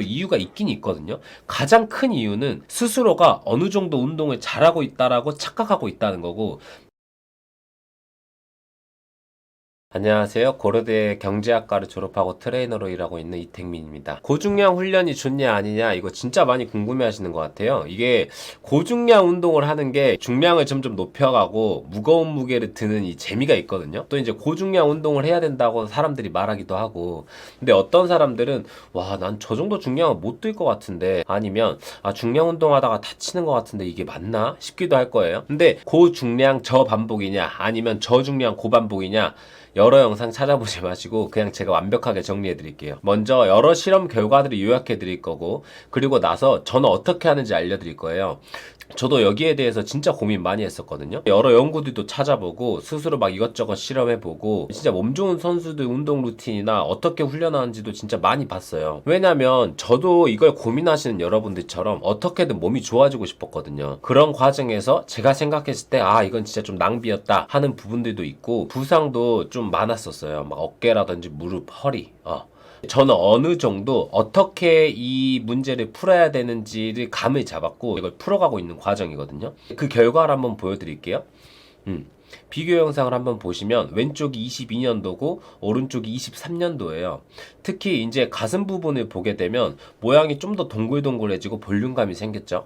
이유가 있긴 있거든요. 가장 큰 이유는 스스로가 어느 정도 운동을 잘하고 있다라고 착각하고 있다는 거고, 안녕하세요. 고려대 경제학과를 졸업하고 트레이너로 일하고 있는 이택민입니다. 고중량 훈련이 좋냐 아니냐 이거 진짜 많이 궁금해 하시는 것 같아요. 이게 고중량 운동을 하는 게 중량을 점점 높여가고 무거운 무게를 드는 이 재미가 있거든요. 또 이제 고중량 운동을 해야 된다고 사람들이 말하기도 하고, 근데 어떤 사람들은 와, 난 저 정도 중량은 못 들 것 같은데, 아니면 중량 운동하다가 다치는 것 같은데 이게 맞나 싶기도 할 거예요. 근데 고중량 저반복이냐 아니면 저중량 고반복이냐, 여러 영상 찾아보지 마시고 그냥 제가 완벽하게 정리해 드릴게요. 먼저 여러 실험 결과들을 요약해 드릴 거고, 그리고 나서 저는 어떻게 하는지 알려 드릴 거예요. 저도 여기에 대해서 진짜 고민 많이 했었거든요. 여러 연구들도 찾아보고 스스로 막 이것저것 실험해보고, 진짜 몸 좋은 선수들 운동 루틴이나 어떻게 훈련하는지도 진짜 많이 봤어요. 왜냐면 저도 이걸 고민하시는 여러분들처럼 어떻게든 몸이 좋아지고 싶었거든요. 그런 과정에서 제가 생각했을 때 이건 진짜 좀 낭비였다 하는 부분들도 있고, 부상도 좀 많았었어요. 막 어깨라든지 무릎, 허리. 저는 어느 정도 어떻게 이 문제를 풀어야 되는지를 감을 잡았고 이걸 풀어가고 있는 과정이거든요. 그 결과를 한번 보여드릴게요. 비교 영상을 한번 보시면 왼쪽이 22년도고 오른쪽이 23년도예요. 특히 이제 가슴 부분을 보게 되면 모양이 좀 더 동글동글해지고 볼륨감이 생겼죠.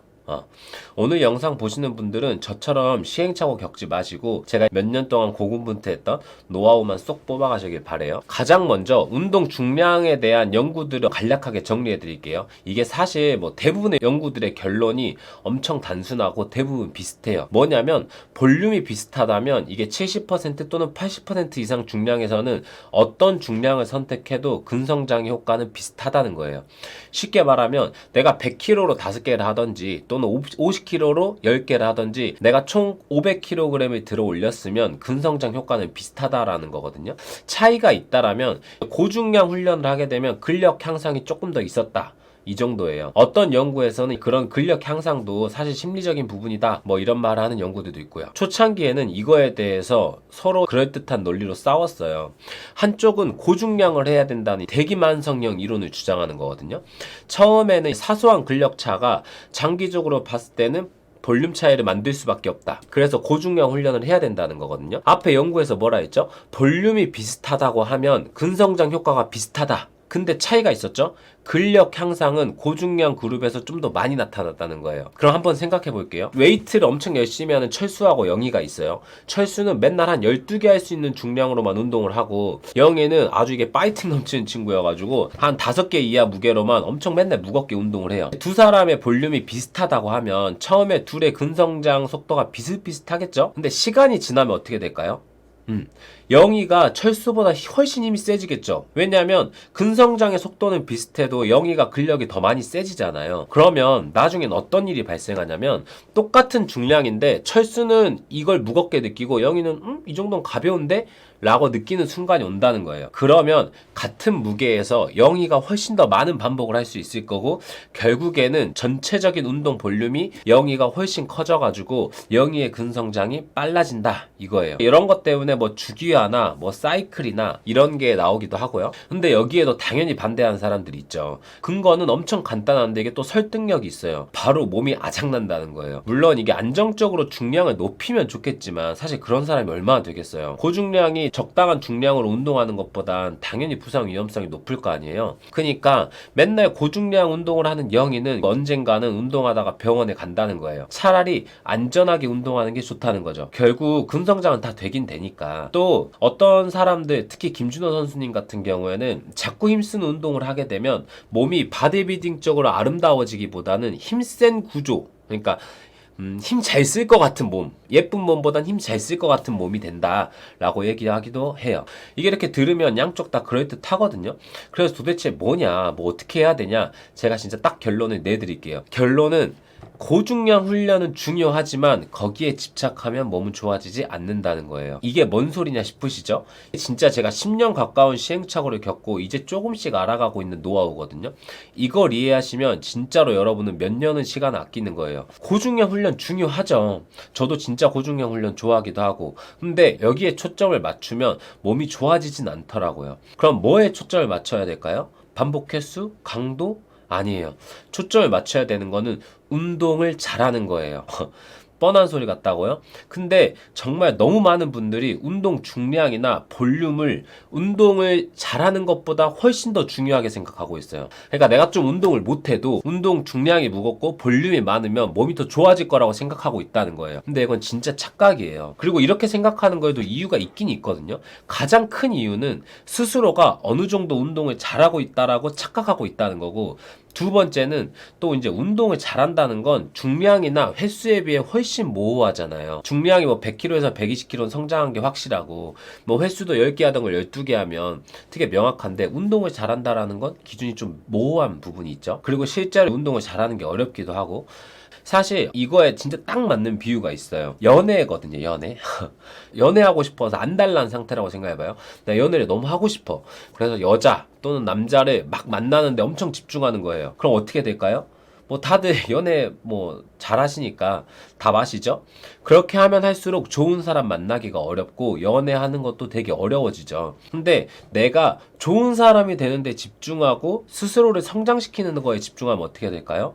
오늘 영상 보시는 분들은 저처럼 시행착오 겪지 마시고 제가 몇 년 동안 고군분투했던 노하우만 쏙 뽑아가시길 바래요. 가장 먼저 운동 중량에 대한 연구들을 간략하게 정리해 드릴게요. 이게 사실 뭐 대부분의 연구들의 결론이 엄청 단순하고 대부분 비슷해요. 뭐냐면 볼륨이 비슷하다면 이게 70% 또는 80% 이상 중량에서는 어떤 중량을 선택해도 근성장의 효과는 비슷하다는 거예요. 쉽게 말하면 내가 100kg로 5개를 하던지 또는 50kg로 10개를 하던지 내가 총 500kg을 들어 올렸으면 근성장 효과는 비슷하다라는 거거든요. 차이가 있다라면 고중량 훈련을 하게 되면 근력 향상이 조금 더 있었다, 이 정도예요. 어떤 연구에서는 그런 근력 향상도 사실 심리적인 부분이다, 뭐 이런 말을 하는 연구들도 있고요. 초창기에는 이거에 대해서 서로 그럴듯한 논리로 싸웠어요. 한쪽은 고중량을 해야 된다는 대기만성형 이론을 주장하는 거거든요. 처음에는 사소한 근력 차가 장기적으로 봤을 때는 볼륨 차이를 만들 수밖에 없다. 그래서 고중량 훈련을 해야 된다는 거거든요. 앞에 연구에서 뭐라 했죠? 볼륨이 비슷하다고 하면 근성장 효과가 비슷하다. 근데 차이가 있었죠? 근력 향상은 고중량 그룹에서 좀 더 많이 나타났다는 거예요. 그럼 한번 생각해 볼게요. 웨이트를 엄청 열심히 하는 철수하고 영희가 있어요. 철수는 맨날 한 12개 할 수 있는 중량으로만 운동을 하고, 영희는 아주 이게 파이팅 넘치는 친구여가지고 한 5개 이하 무게로만 엄청 맨날 무겁게 운동을 해요. 두 사람의 볼륨이 비슷하다고 하면 처음에 둘의 근성장 속도가 비슷비슷하겠죠? 근데 시간이 지나면 어떻게 될까요? 영희가 철수보다 훨씬 힘이 세지겠죠. 왜냐하면 근성장의 속도는 비슷해도 영희가 근력이 더 많이 세지잖아요. 그러면 나중엔 어떤 일이 발생하냐면, 똑같은 중량인데 철수는 이걸 무겁게 느끼고 영희는 이 정도는 가벼운데? 라고 느끼는 순간이 온다는 거예요. 그러면 같은 무게에서 영희가 훨씬 더 많은 반복을 할 수 있을 거고, 결국에는 전체적인 운동 볼륨이 영희가 훨씬 커져가지고 영희의 근성장이 빨라진다, 이거예요. 이런 것 때문에 뭐 주기화나 뭐 사이클이나 이런 게 나오기도 하고요. 근데 여기에도 당연히 반대하는 사람들이 있죠. 근거는 엄청 간단한데 이게 또 설득력이 있어요. 바로 몸이 아작난다는 거예요. 물론 이게 안정적으로 중량을 높이면 좋겠지만 사실 그런 사람이 얼마나 되겠어요. 고중량이 적당한 중량으로 운동하는 것보단 당연히 부상 위험성이 높을 거 아니에요. 그러니까 맨날 고중량 운동을 하는 영희는 언젠가는 운동하다가 병원에 간다는 거예요. 차라리 안전하게 운동하는 게 좋다는 거죠. 결국 근성장은 다 되긴 되니까. 또 어떤 사람들, 특히 김준호 선수님 같은 경우에는 자꾸 힘쓰는 운동을 하게 되면 몸이 바디빌딩적으로 아름다워지기보다는 힘센 구조, 그러니까 힘 잘 쓸 것 같은 몸, 예쁜 몸보단 힘 잘 쓸 것 같은 몸이 된다라고 얘기하기도 해요. 이게 이렇게 들으면 양쪽 다 그럴듯하거든요. 그래서 도대체 뭐냐, 뭐 어떻게 해야 되냐, 제가 진짜 딱 결론을 내드릴게요. 결론은 고중량 훈련은 중요하지만 거기에 집착하면 몸은 좋아지지 않는다는 거예요. 이게 뭔 소리냐 싶으시죠? 진짜 제가 10년 가까운 시행착오를 겪고 이제 조금씩 알아가고 있는 노하우거든요. 이걸 이해하시면 진짜로 여러분은 몇 년은 시간 아끼는 거예요. 고중량 훈련 중요하죠. 저도 진짜 고중량 훈련 좋아하기도 하고, 근데 여기에 초점을 맞추면 몸이 좋아지진 않더라고요. 그럼 뭐에 초점을 맞춰야 될까요? 반복 횟수? 강도? 아니에요. 초점을 맞춰야 되는 거는 운동을 잘하는 거예요. 뻔한 소리 같다고요? 근데 정말 너무 많은 분들이 운동 중량이나 볼륨을 운동을 잘하는 것보다 훨씬 더 중요하게 생각하고 있어요. 그러니까 내가 좀 운동을 못해도 운동 중량이 무겁고 볼륨이 많으면 몸이 더 좋아질 거라고 생각하고 있다는 거예요. 근데 이건 진짜 착각이에요. 그리고 이렇게 생각하는 거에도 이유가 있긴 있거든요. 가장 큰 이유는 스스로가 어느 정도 운동을 잘하고 있다라고 착각하고 있다는 거고, 두 번째는 또 이제 운동을 잘한다는 건 중량이나 횟수에 비해 훨씬 모호하잖아요. 중량이 뭐 100kg에서 120kg 성장한 게 확실하고, 뭐 횟수도 10개 하던 걸 12개 하면 되게 명확한데, 운동을 잘한다라는 건 기준이 좀 모호한 부분이 있죠. 그리고 실제로 운동을 잘하는 게 어렵기도 하고, 사실 이거에 진짜 딱 맞는 비유가 있어요. 연애거든요, 연애. 연애하고 싶어서 안달난 상태라고 생각해봐요. 나 연애를 너무 하고 싶어. 그래서 여자 또는 남자를 막 만나는데 엄청 집중하는 거예요. 그럼 어떻게 될까요? 뭐 다들 연애 뭐 잘하시니까 답 아시죠? 그렇게 하면 할수록 좋은 사람 만나기가 어렵고 연애하는 것도 되게 어려워지죠. 근데 내가 좋은 사람이 되는데 집중하고 스스로를 성장시키는 거에 집중하면 어떻게 될까요?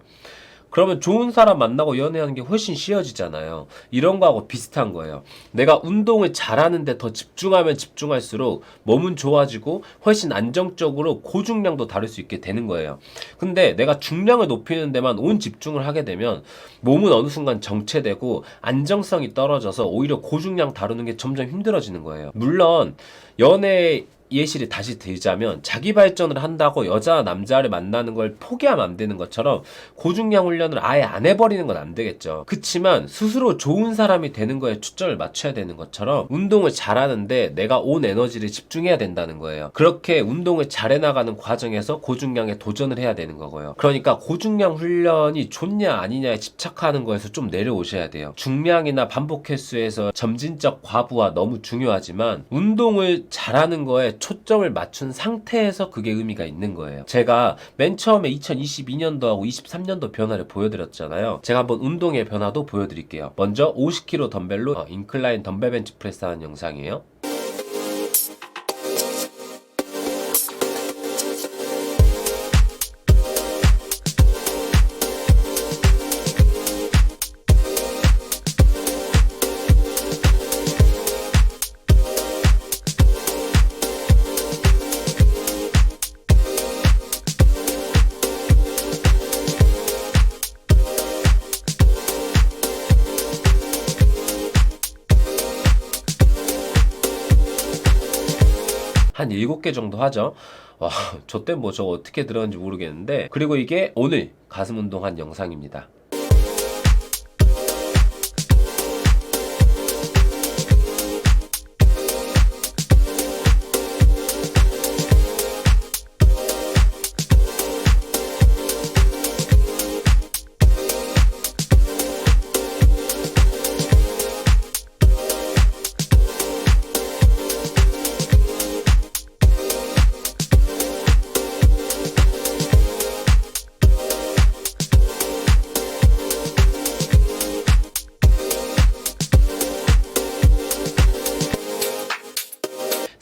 그러면 좋은 사람 만나고 연애하는 게 훨씬 쉬워지잖아요. 이런 거하고 비슷한 거예요. 내가 운동을 잘하는데 더 집중하면 집중할수록 몸은 좋아지고 훨씬 안정적으로 고중량도 다룰 수 있게 되는 거예요. 근데 내가 중량을 높이는 데만 온 집중을 하게 되면 몸은 어느 순간 정체되고 안정성이 떨어져서 오히려 고중량 다루는 게 점점 힘들어지는 거예요. 물론 연애 예시를 다시 들자면, 자기 발전을 한다고 여자와 남자를 만나는 걸 포기하면 안 되는 것처럼 고중량 훈련을 아예 안 해버리는 건 안 되겠죠. 그치만 스스로 좋은 사람이 되는 거에 초점을 맞춰야 되는 것처럼 운동을 잘하는데 내가 온 에너지를 집중해야 된다는 거예요. 그렇게 운동을 잘해 나가는 과정에서 고중량에 도전을 해야 되는 거고요. 그러니까 고중량 훈련이 좋냐 아니냐에 집착하는 거에서 좀 내려오셔야 돼요. 중량이나 반복 횟수에서 점진적 과부하 너무 중요하지만, 운동을 잘하는 거에 초점을 맞춘 상태에서 그게 의미가 있는 거예요. 제가 맨 처음에 2022년도하고 23년도 변화를 보여드렸잖아요. 제가 한번 운동의 변화도 보여드릴게요. 먼저 50kg 덤벨로 인클라인 덤벨 벤치 프레스 하는 영상이에요. 한 7개 정도 하죠. 와, 저 때 뭐 저거 어떻게 들었는지 모르겠는데, 그리고 이게 오늘 가슴 운동한 영상입니다.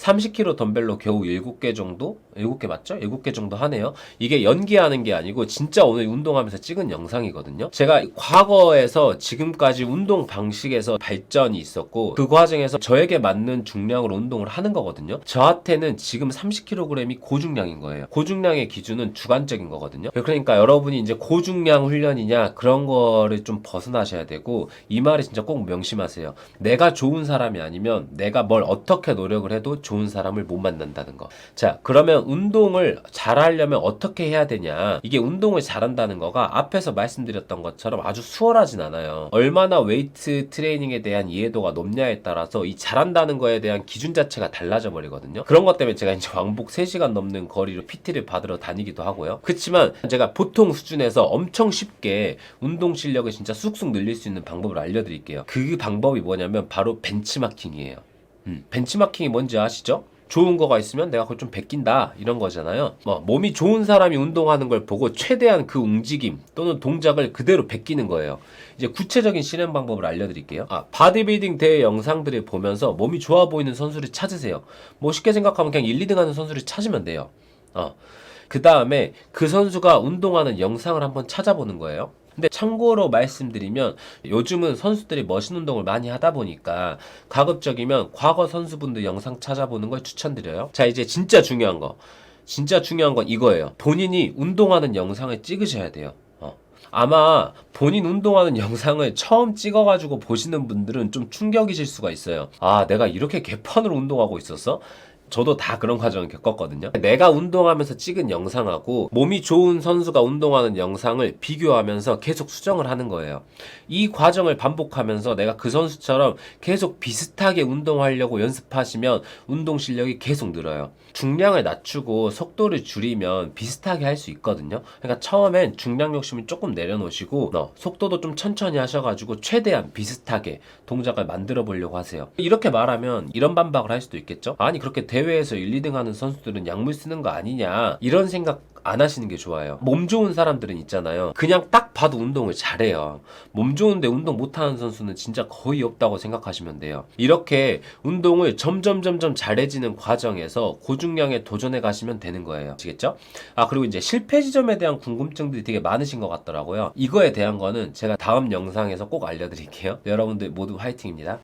30kg 덤벨로 겨우 7개 정도? 7개 맞죠? 7개 정도 하네요. 이게 연기하는 게 아니고 진짜 오늘 운동하면서 찍은 영상이거든요. 제가 과거에서 지금까지 운동 방식에서 발전이 있었고, 그 과정에서 저에게 맞는 중량으로 운동을 하는 거거든요. 저한테는 지금 30kg이 고중량인 거예요. 고중량의 기준은 주관적인 거거든요. 그러니까 여러분이 이제 고중량 훈련이냐 그런 거를 좀 벗어나셔야 되고, 이 말이 진짜 꼭 명심하세요. 내가 좋은 사람이 아니면 내가 뭘 어떻게 노력을 해도 좋은 사람을 못 만난다는 거. 자, 그러면 운동을 잘하려면 어떻게 해야 되냐? 이게 운동을 잘한다는 거가 앞에서 말씀드렸던 것처럼 아주 수월하진 않아요. 얼마나 웨이트 트레이닝에 대한 이해도가 높냐에 따라서 이 잘한다는 거에 대한 기준 자체가 달라져 버리거든요. 그런 것 때문에 제가 이제 왕복 3시간 넘는 거리로 PT를 받으러 다니기도 하고요. 그렇지만 제가 보통 수준에서 엄청 쉽게 운동 실력을 진짜 쑥쑥 늘릴 수 있는 방법을 알려드릴게요. 그 방법이 뭐냐면 바로 벤치마킹이에요. 벤치마킹이 뭔지 아시죠? 좋은 거가 있으면 내가 그걸 좀 베낀다 이런 거잖아요. 몸이 좋은 사람이 운동하는 걸 보고 최대한 그 움직임 또는 동작을 그대로 베끼는 거예요. 이제 구체적인 실행 방법을 알려드릴게요. 바디빌딩 대회 영상들을 보면서 몸이 좋아 보이는 선수를 찾으세요. 뭐 쉽게 생각하면 그냥 1, 2등 하는 선수를 찾으면 돼요. 그 다음에 그 선수가 운동하는 영상을 한번 찾아보는 거예요. 근데 참고로 말씀드리면 요즘은 선수들이 머신 운동을 많이 하다 보니까 가급적이면 과거 선수분들 영상 찾아보는 걸 추천드려요. 자, 이제 진짜 중요한 거. 진짜 중요한 건 이거예요. 본인이 운동하는 영상을 찍으셔야 돼요. 아마 본인 운동하는 영상을 처음 찍어가지고 보시는 분들은 좀 충격이실 수가 있어요. 아, 내가 이렇게 개판으로 운동하고 있었어? 저도 다 그런 과정을 겪었거든요. 내가 운동하면서 찍은 영상하고 몸이 좋은 선수가 운동하는 영상을 비교하면서 계속 수정을 하는 거예요. 이 과정을 반복하면서 내가 그 선수처럼 계속 비슷하게 운동하려고 연습하시면 운동 실력이 계속 늘어요. 중량을 낮추고 속도를 줄이면 비슷하게 할 수 있거든요. 그러니까 처음엔 중량 욕심을 조금 내려놓으시고 속도도 좀 천천히 하셔가지고 최대한 비슷하게 동작을 만들어 보려고 하세요. 이렇게 말하면 이런 반박을 할 수도 있겠죠. 아니 그렇게 대회에서 1, 2등 하는 선수들은 약물 쓰는 거 아니냐 이런 생각 안 하시는 게 좋아요. 몸 좋은 사람들은 있잖아요. 그냥 딱 봐도 운동을 잘해요. 몸 좋은데 운동 못하는 선수는 진짜 거의 없다고 생각하시면 돼요. 이렇게 운동을 점점 잘해지는 과정에서 고중량에 도전해 가시면 되는 거예요. 아시겠죠? 아, 그리고 이제 실패 지점에 대한 궁금증들이 되게 많으신 것 같더라고요. 이거에 대한 거는 제가 다음 영상에서 꼭 알려드릴게요. 여러분들 모두 화이팅입니다.